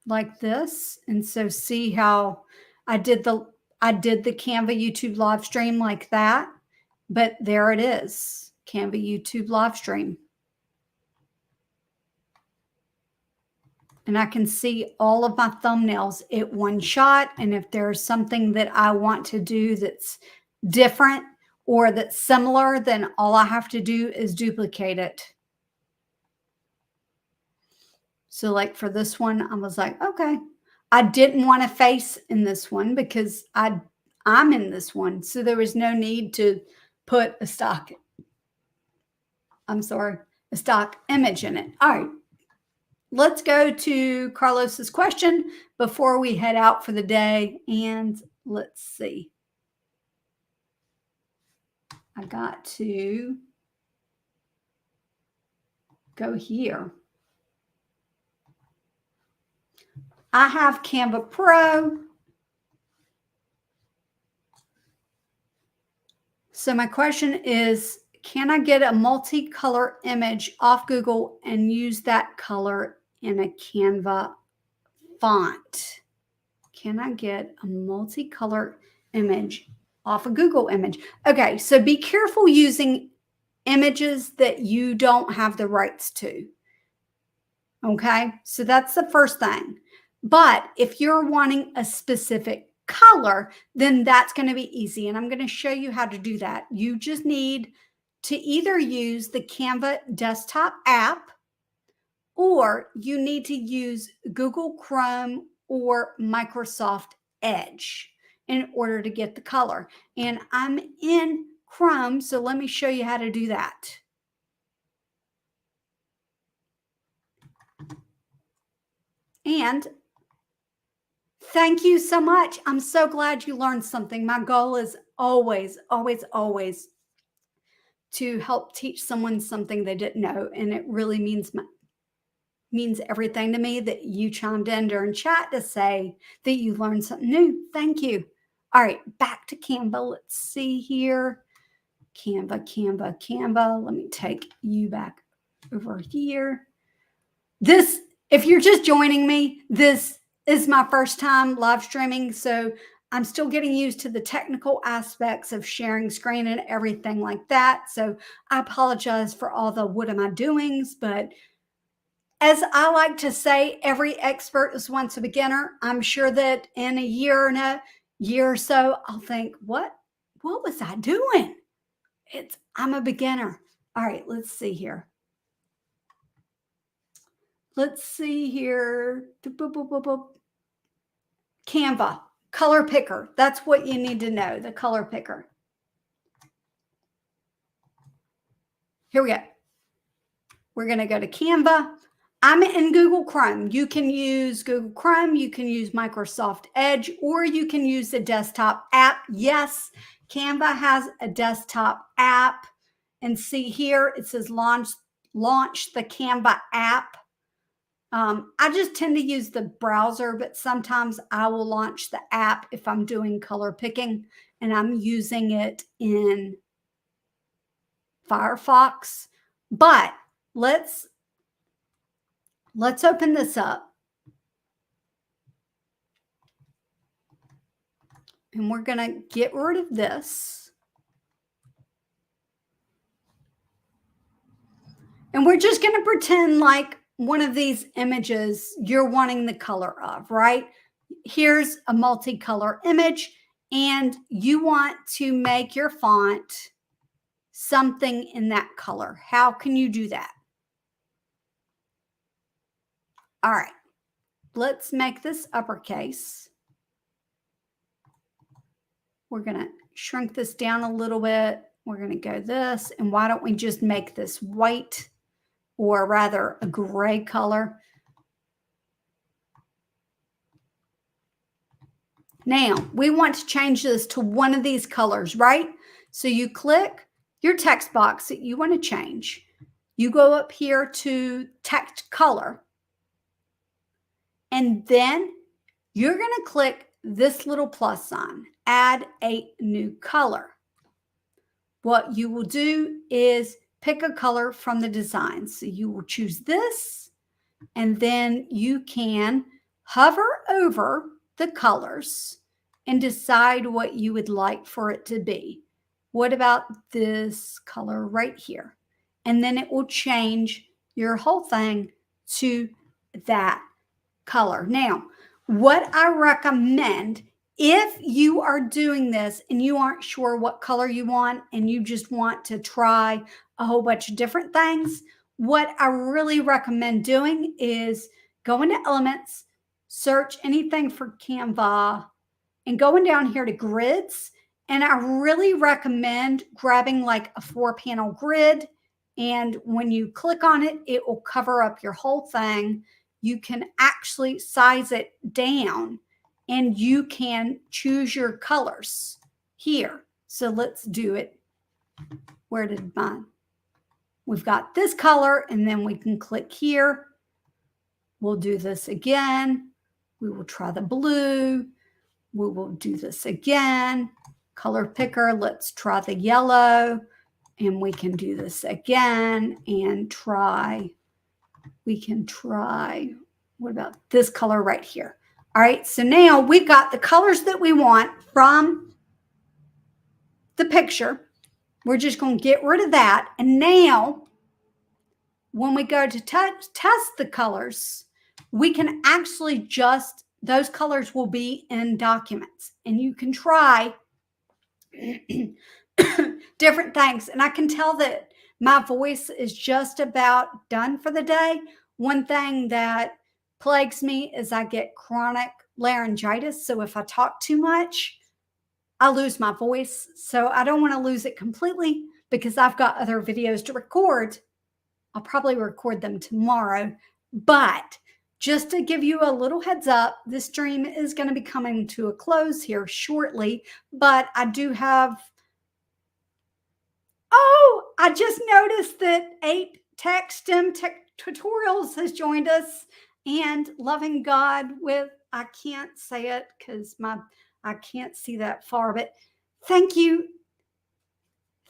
like this. And so see how I did the Canva YouTube live stream like that, but there it is, Canva YouTube live stream. And I can see all of my thumbnails at one shot. And if there's something that I want to do that's different or that's similar, then all I have to do is duplicate it. So like for this one, I was like, okay, I didn't want a face in this one because I'm in this one. So there was no need to put a stock image in it. All right. Let's go to Carlos's question before we head out for the day. And let's see. I got to go here. I have Canva Pro. So my question is, can I get a multicolor image off Google and use that color in a Canva font? Can I get a multicolor image off a Google image? Okay, so be careful using images that you don't have the rights to. Okay, so that's the first thing. But if you're wanting a specific color, then that's going to be easy. And I'm going to show you how to do that. You just need to either use the Canva desktop app, or you need to use Google Chrome or Microsoft Edge in order to get the color. And I'm in Chrome, so let me show you how to do that. And thank you so much. I'm so glad you learned something. My goal is always, always, always to help teach someone something they didn't know. And it really means everything to me that you chimed in during chat to say that you learned something new. Thank you. All right, back to Canva. Let's see here. Canva. Let me take you back over here. If you're just joining me, this is my first time live streaming, so I'm still getting used to the technical aspects of sharing screen and everything like that. So I apologize for all the what am I doings, but as I like to say, every expert is once a beginner. I'm sure that in a year or so, I'll think, what was I doing? I'm a beginner. All right, let's see here. Canva, color picker. That's what you need to know, the color picker. Here we go. We're going to go to Canva. I'm in Google Chrome. You can use Google Chrome, you can use Microsoft Edge, or you can use the desktop app. Yes, Canva has a desktop app. And see here, it says launch the Canva app. I just tend to use the browser, but sometimes I will launch the app if I'm doing color picking and I'm using it in Firefox. But let's open this up. And we're going to get rid of this. And we're just going to pretend like one of these images you're wanting the color of, right? Here's a multicolor image. and you want to make your font something in that color. How can you do that? All right, let's make this uppercase. We're going to shrink this down a little bit. We're going to go this, and why don't we just make this white, or rather a gray color. Now, we want to change this to one of these colors, right? So you click your text box that you want to change. You go up here to text color, and then you're going to click this little plus sign, add a new color. What you will do is pick a color from the design. So you will choose this, and then you can hover over the colors and decide what you would like for it to be. What about this color right here? And then it will change your whole thing to that color. Now, what I recommend, if you are doing this and you aren't sure what color you want and you just want to try a whole bunch of different things, what I really recommend doing is go into Elements, search anything for Canva, and going down here to grids. And I really recommend grabbing like a 4-panel grid. And when you click on it, it will cover up your whole thing. You can actually size it down, and you can choose your colors here. So let's do it. Where did mine? We've got this color, and then we can click here. We'll do this again. We will try the blue. We will do this again. Color picker, let's try the yellow. And we can do this again and try. We can try, what about this color right here? All right, so now we've got the colors that we want from the picture. We're just going to get rid of that. And now, when we go to test the colors, we can actually just, those colors will be in documents. And you can try different things. And I can tell that my voice is just about done for the day. One thing that plagues me is I get chronic laryngitis. So if I talk too much, I lose my voice. So I don't want to lose it completely because I've got other videos to record. I'll probably record them tomorrow. But just to give you a little heads up, this stream is going to be coming to a close here shortly. But I do have, oh, I just noticed that 8 Tech STEM Tech Tutorials has joined us, and Loving God with, I can't say it because I can't see that far, but thank you.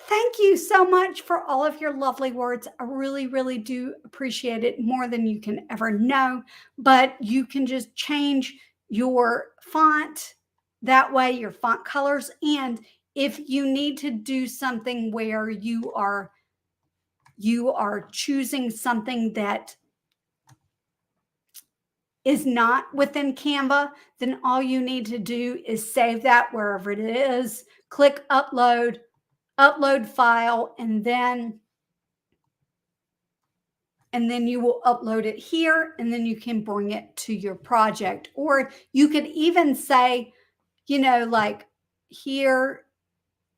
Thank you so much for all of your lovely words. I really, really do appreciate it more than you can ever know. But you can just change your font that way, your font colors. And if you need to do something where you are choosing something that is not within Canva, then all you need to do is save that wherever it is, click upload file, and then you will upload it here, and then you can bring it to your project. Or you could even say, you know, like here,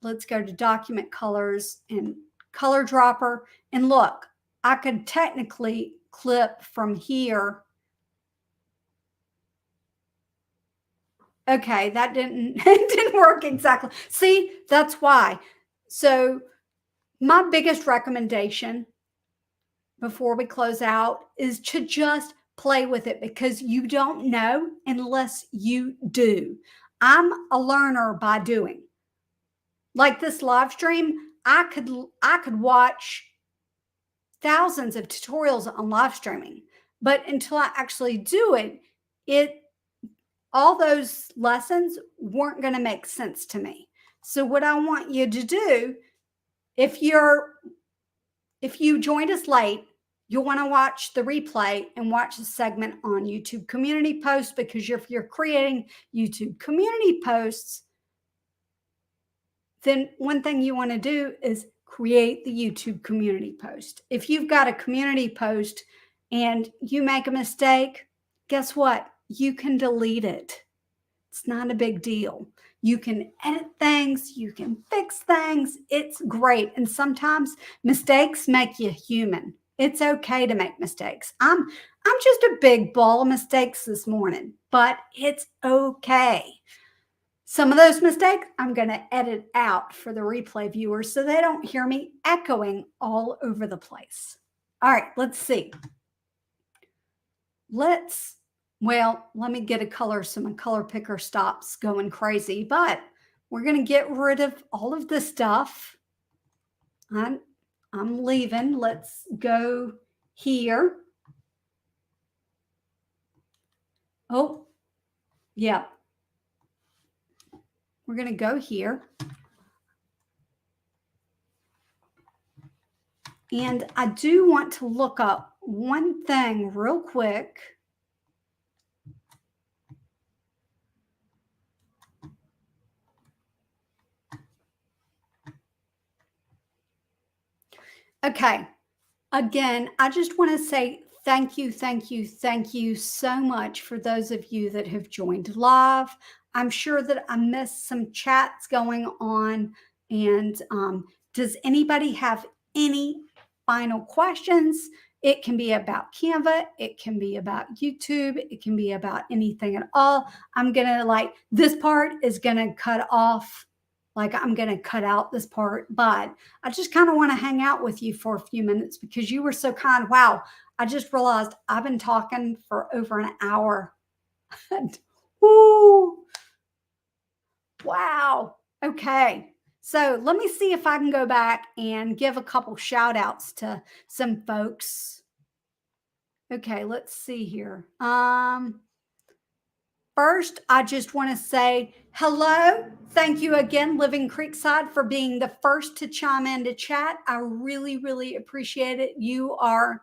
let's go to document colors and color dropper. And look, I could technically clip from here. Okay, that didn't work exactly. See, that's why. So my biggest recommendation before we close out is to just play with it, because you don't know unless you do. I'm a learner by doing. Like this live stream, I could watch thousands of tutorials on live streaming, but until I actually do it, all those lessons weren't going to make sense to me. So what I want you to do, if you joined us late, you'll want to watch the replay and watch the segment on YouTube community posts, because if you're creating YouTube community posts, then one thing you want to do is create the YouTube community post. If you've got a community post and you make a mistake, guess what? You can delete it. It's not a big deal. You can edit things, you can fix things. It's great. And sometimes mistakes make you human. It's okay to make mistakes. I'm just a big ball of mistakes this morning, but it's okay. Some of those mistakes I'm going to edit out for the replay viewers so they don't hear me echoing all over the place. All right, let's see. Let me get a color so my color picker stops going crazy, but we're going to get rid of all of this stuff. I'm leaving. Let's go here. Oh, yeah. We're going to go here. And I do want to look up one thing real quick. Okay. Again, I just want to say thank you so much for those of you that have joined live. I'm sure that I missed some chats going on. And does anybody have any final questions? It can be about Canva. It can be about YouTube. It can be about anything at all. I'm going to this part is going to cut off. I'm going to cut out this part, but I just kind of want to hang out with you for a few minutes because you were so kind. Wow. I just realized I've been talking for over an hour. Woo. Wow. Okay. So let me see if I can go back and give a couple shout outs to some folks. Okay. Let's see here. First, I just want to say hello. Thank you again, Living Creekside, for being the first to chime in to chat. I really, really appreciate it. You are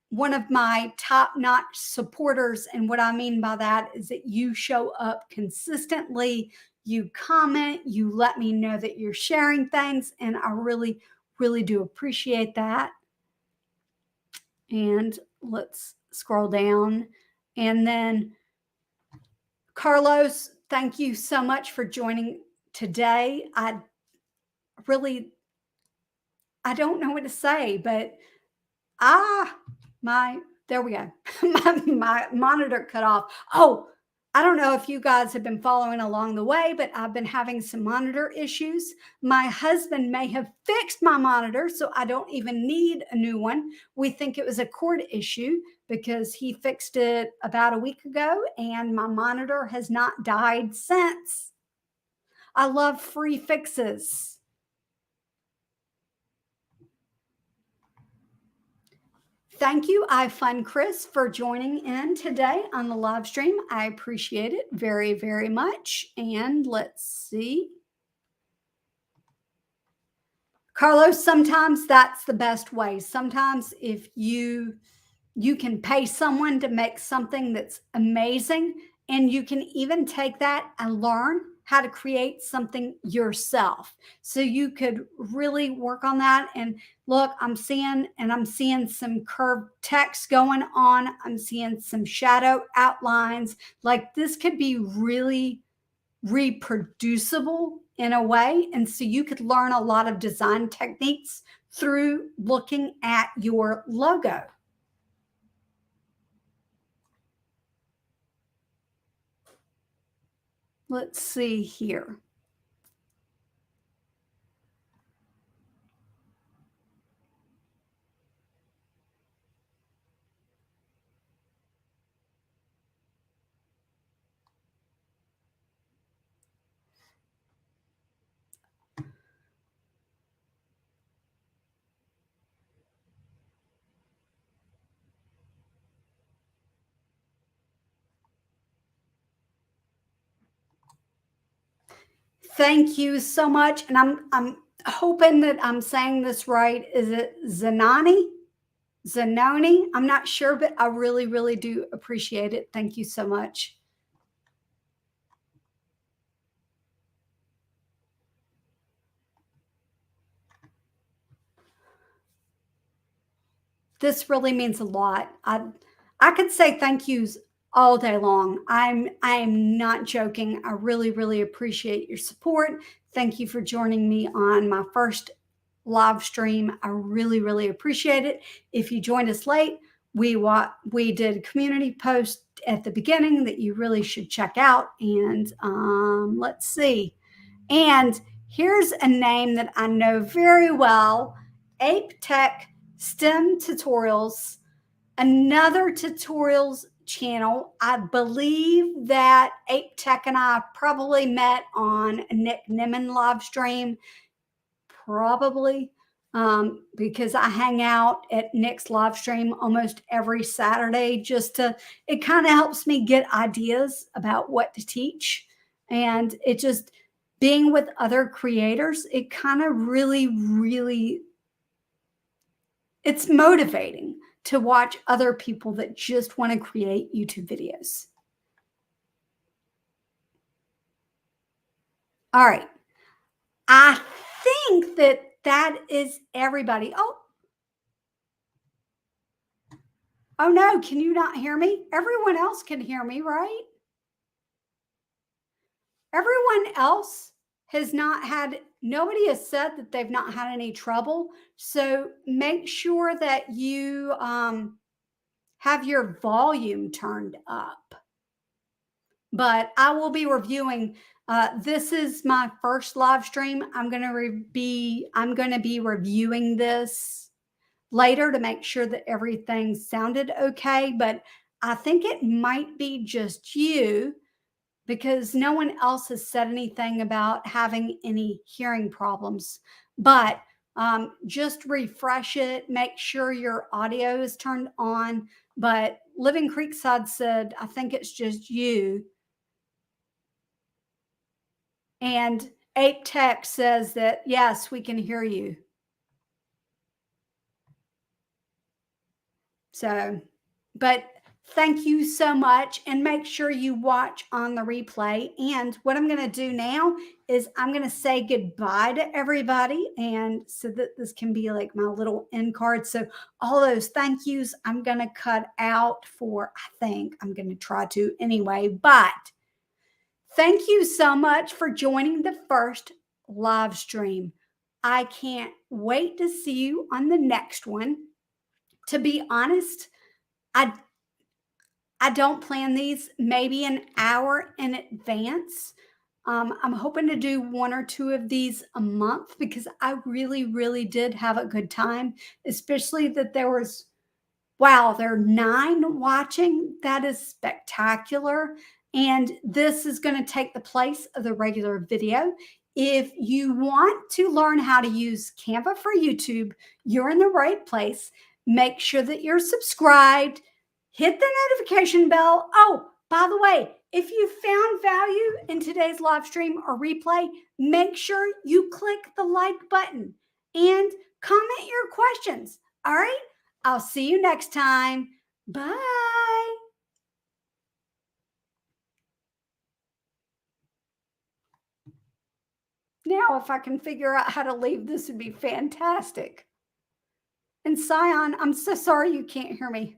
one of my top-notch supporters. And what I mean by that is that you show up consistently, you comment, you let me know that you're sharing things. And I really, really do appreciate that. And let's scroll down. And then Carlos, thank you so much for joining today. I don't know what to say, but there we go. my monitor cut off. Oh, I don't know if you guys have been following along the way, but I've been having some monitor issues. My husband may have fixed my monitor, so I don't even need a new one. We think it was a cord issue because he fixed it about a week ago, and my monitor has not died since. I love free fixes. Thank you, iFund Chris, for joining in today on the live stream. I appreciate it very, very much. And let's see. Carlos, sometimes that's the best way. Sometimes if you can pay someone to make something that's amazing, and you can even take that and learn how to create something yourself. So you could really work on that. And look, I'm seeing some curved text going on. I'm seeing some shadow outlines. Like this could be really reproducible in a way. And so you could learn a lot of design techniques through looking at your logo. Let's see here. Thank you so much. And I'm hoping that I'm saying this right. Is it Zanoni? Zanoni? I'm not sure, but I really, really do appreciate it. Thank you so much. This really means a lot. I could say thank yous all day long. I'm not joking. I really, really appreciate your support. Thank you for joining me on my first live stream. I really, really appreciate it. If you joined us late, we did a community post at the beginning that you really should check out. And let's see. And here's a name that I know very well, Ape Tech STEM Tutorials, another tutorials channel. I believe that Ape Tech and I probably met on a Nick Nimmin live stream, probably because I hang out at Nick's live stream almost every Saturday it kind of helps me get ideas about what to teach. And it just, being with other creators, it kind of really, really, it's motivating to watch other people that just want to create YouTube videos. All right. I think that is everybody. Oh no, can you not hear me? Everyone else can hear me, right? Everyone else has not had, nobody has said that they've not had any trouble. So make sure that you have your volume turned up. But I will be reviewing. This is my first live stream. I'm going to be reviewing this later to make sure that everything sounded okay. But I think it might be just you, because no one else has said anything about having any hearing problems. But just refresh it, make sure your audio is turned on. But Living Creekside said, I think it's just you. And Ape Tech says that, yes, we can hear you. So, but thank you so much. And make sure you watch on the replay. And what I'm going to do now is I'm going to say goodbye to everybody. And so that this can be like my little end card. So all those thank yous, I'm going to cut out for, I think I'm going to try to anyway. But thank you so much for joining the first live stream. I can't wait to see you on the next one. To be honest, I don't plan these maybe an hour in advance. I'm hoping to do one or two of these a month because I really, really did have a good time, especially that wow, there are 9 watching. That is spectacular. And this is going to take the place of the regular video. If you want to learn how to use Canva for YouTube, you're in the right place. Make sure that you're subscribed, hit the notification bell. Oh, by the way, if you found value in today's live stream or replay, make sure you click the like button and comment your questions. All right. I'll see you next time. Bye. Now, if I can figure out how to leave, this would be fantastic. And Scion, I'm so sorry you can't hear me.